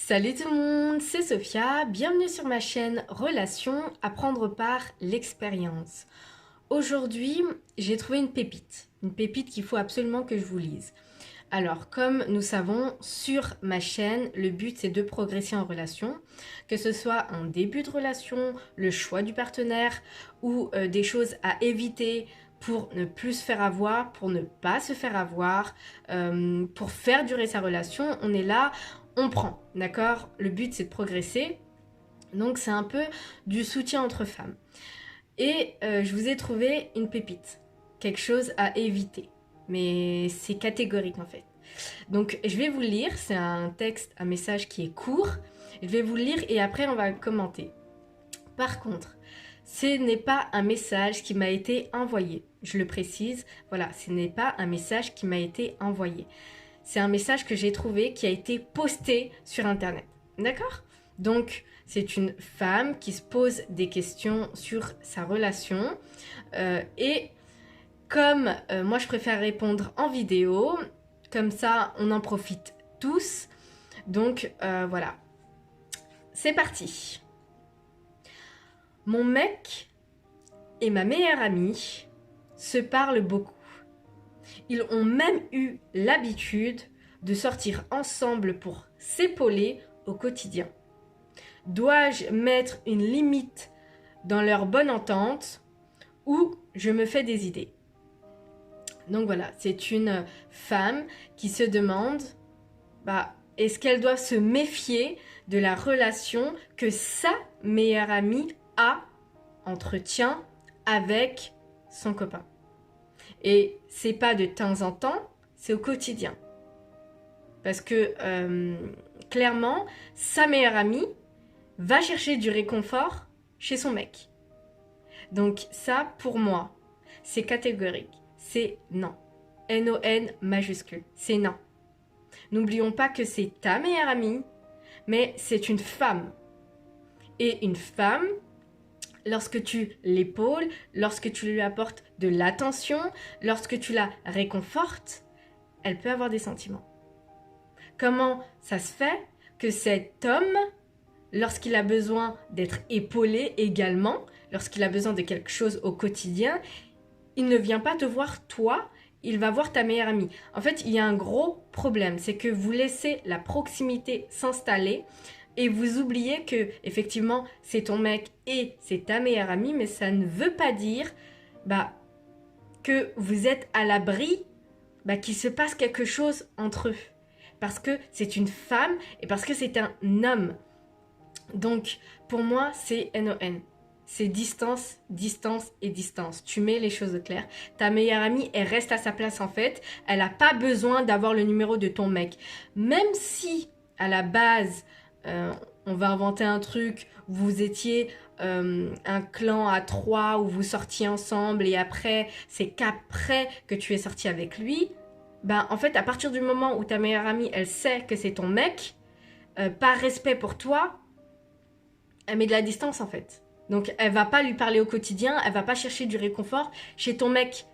Salut tout le monde, c'est Sophia, bienvenue sur ma chaîne Relations, apprendre par l'expérience. Aujourd'hui, j'ai trouvé une pépite qu'il faut absolument que je vous lise. Alors, comme nous savons, sur ma chaîne, le but c'est de progresser en relation, que ce soit un début de relation, le choix du partenaire ou des choses à éviter pour ne plus se faire avoir, pour ne pas se faire avoir, pour faire durer sa relation. On est là, on prend, d'accord? Le but c'est de progresser, donc c'est un peu du soutien entre femmes. Et je vous ai trouvé une pépite, quelque chose à éviter. Mais c'est catégorique en fait. Donc je vais vous le lire, c'est un texte, un message qui est court. Je vais vous le lire et après on va commenter. Par contre, ce n'est pas un message qui m'a été envoyé. Je le précise, voilà, ce n'est pas un message qui m'a été envoyé. C'est un message que j'ai trouvé qui a été posté sur Internet. D'accord? Donc, c'est une femme qui se pose des questions sur sa relation. Et comme moi, je préfère répondre en vidéo, comme ça, on en profite tous. Donc, voilà. C'est parti. Mon mec et ma meilleure amie se parlent beaucoup. Ils ont même eu l'habitude de sortir ensemble pour s'épauler au quotidien. Dois-je mettre une limite dans leur bonne entente ou je me fais des idées? Donc voilà, c'est une femme qui se demande est-ce qu'elle doit se méfier de la relation que sa meilleure amie entretient avec son copain. Et c'est pas de temps en temps, c'est au quotidien. Parce que clairement, sa meilleure amie va chercher du réconfort chez son mec. Donc ça, pour moi, c'est catégorique. C'est non. N-O-N majuscule. C'est non. N'oublions pas que c'est ta meilleure amie, mais c'est une femme. Et une femme, lorsque tu l'épaules, lorsque tu lui apportes de l'attention, lorsque tu la réconfortes, elle peut avoir des sentiments. Comment ça se fait que cet homme, lorsqu'il a besoin d'être épaulé également, lorsqu'il a besoin de quelque chose au quotidien, il ne vient pas te voir toi, il va voir ta meilleure amie. En fait, il y a un gros problème, c'est que vous laissez la proximité s'installer et vous oubliez que effectivement c'est ton mec et c'est ta meilleure amie, mais ça ne veut pas dire que vous êtes à l'abri qu'il se passe quelque chose entre eux. Parce que c'est une femme et parce que c'est un homme. Donc pour moi c'est NON. C'est distance, distance et distance. Tu mets les choses au clair. Ta meilleure amie, elle reste à sa place en fait. Elle n'a pas besoin d'avoir le numéro de ton mec. Même si à la base, on va inventer un truc, vous étiez un clan à 3 où vous sortiez ensemble et après, c'est qu'après que tu es sorti avec lui, en fait, à partir du moment où ta meilleure amie, elle sait que c'est ton mec, par respect pour toi, elle met de la distance en fait. Donc elle va pas lui parler au quotidien, elle va pas chercher du réconfort chez ton mec.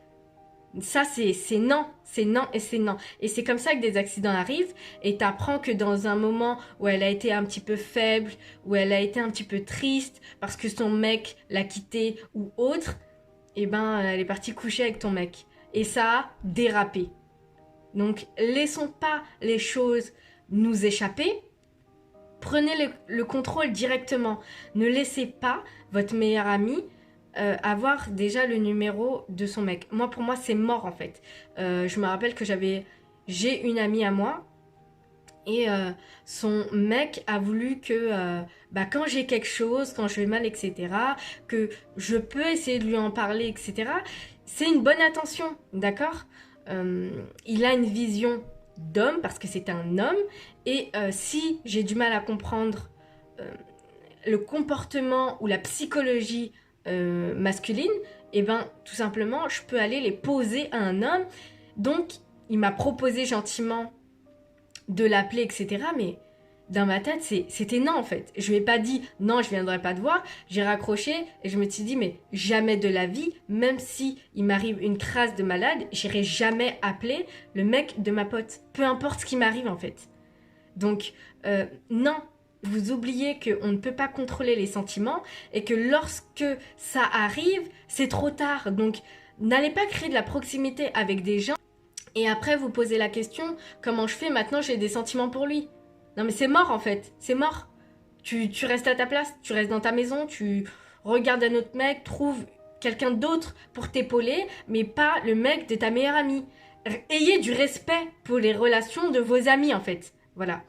Ça c'est non, c'est non et c'est non. Et c'est comme ça que des accidents arrivent et t'apprends que dans un moment où elle a été un petit peu faible, où elle a été un petit peu triste parce que son mec l'a quittée ou autre, elle est partie coucher avec ton mec. Et ça a dérapé. Donc laissons pas les choses nous échapper. Prenez le contrôle directement. Ne laissez pas votre meilleure amie avoir déjà le numéro de son mec. Pour moi, c'est mort en fait. Je me rappelle que j'ai une amie à moi et son mec a voulu que quand j'ai quelque chose, quand je vais mal, etc., que je peux essayer de lui en parler, etc. C'est une bonne attention, d'accord? Il a une vision d'homme parce que c'est un homme et si j'ai du mal à comprendre le comportement ou la psychologie masculine, tout simplement je peux aller les poser à un homme. Donc il m'a proposé gentiment de l'appeler, etc., mais dans ma tête c'était non en fait. Je lui ai pas dit non, je viendrai pas te voir, j'ai raccroché et je me suis dit mais jamais de la vie, même si il m'arrive une crasse de malade, j'irai jamais appeler le mec de ma pote, peu importe ce qui m'arrive en fait. Donc, non, vous oubliez qu'on ne peut pas contrôler les sentiments et que lorsque ça arrive, c'est trop tard. Donc, n'allez pas créer de la proximité avec des gens et après vous posez la question, comment je fais maintenant, j'ai des sentiments pour lui. Non mais c'est mort en fait, c'est mort. Tu restes à ta place, tu restes dans ta maison, tu regardes un autre mec, trouve quelqu'un d'autre pour t'épauler, mais pas le mec de ta meilleure amie. Ayez du respect pour les relations de vos amis en fait. Voilà.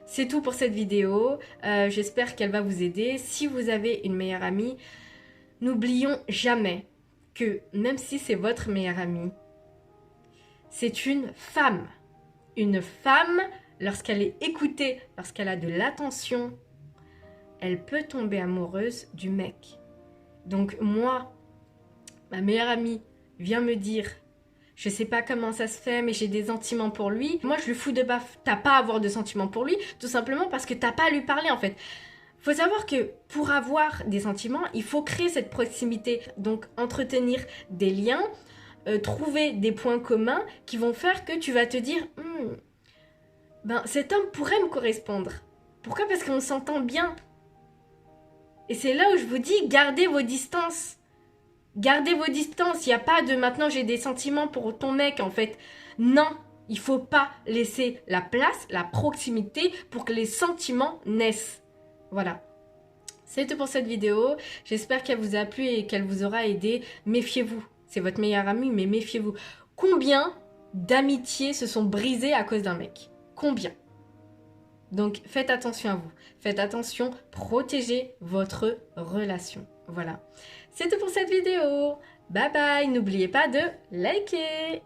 C'est tout pour cette vidéo. J'espère qu'elle va vous aider. Si vous avez une meilleure amie, n'oublions jamais que même si c'est votre meilleure amie, c'est une femme. Une femme, lorsqu'elle est écoutée, lorsqu'elle a de l'attention, elle peut tomber amoureuse du mec. Donc moi, ma meilleure amie vient me dire « Je sais pas comment ça se fait, mais j'ai des sentiments pour lui. » Moi, je lui fous de baffe. T'as pas à avoir de sentiments pour lui, tout simplement parce que t'as pas à lui parler, en fait. Faut savoir que pour avoir des sentiments, il faut créer cette proximité. Donc, entretenir des liens, trouver des points communs qui vont faire que tu vas te dire ben, cet homme pourrait me correspondre. Pourquoi? Parce qu'on s'entend bien. Et c'est là où je vous dis, gardez vos distances. Gardez vos distances. Il n'y a pas de maintenant j'ai des sentiments pour ton mec en fait. Non, il faut pas laisser la place, la proximité pour que les sentiments naissent. Voilà. C'est tout pour cette vidéo. J'espère qu'elle vous a plu et qu'elle vous aura aidé. Méfiez-vous. C'est votre meilleur ami, mais méfiez-vous. Combien d'amitiés se sont brisées à cause d'un mec? Combien? Donc faites attention à vous. Faites attention, protégez votre relation. Voilà. C'est tout pour cette vidéo. Bye bye. N'oubliez pas de liker.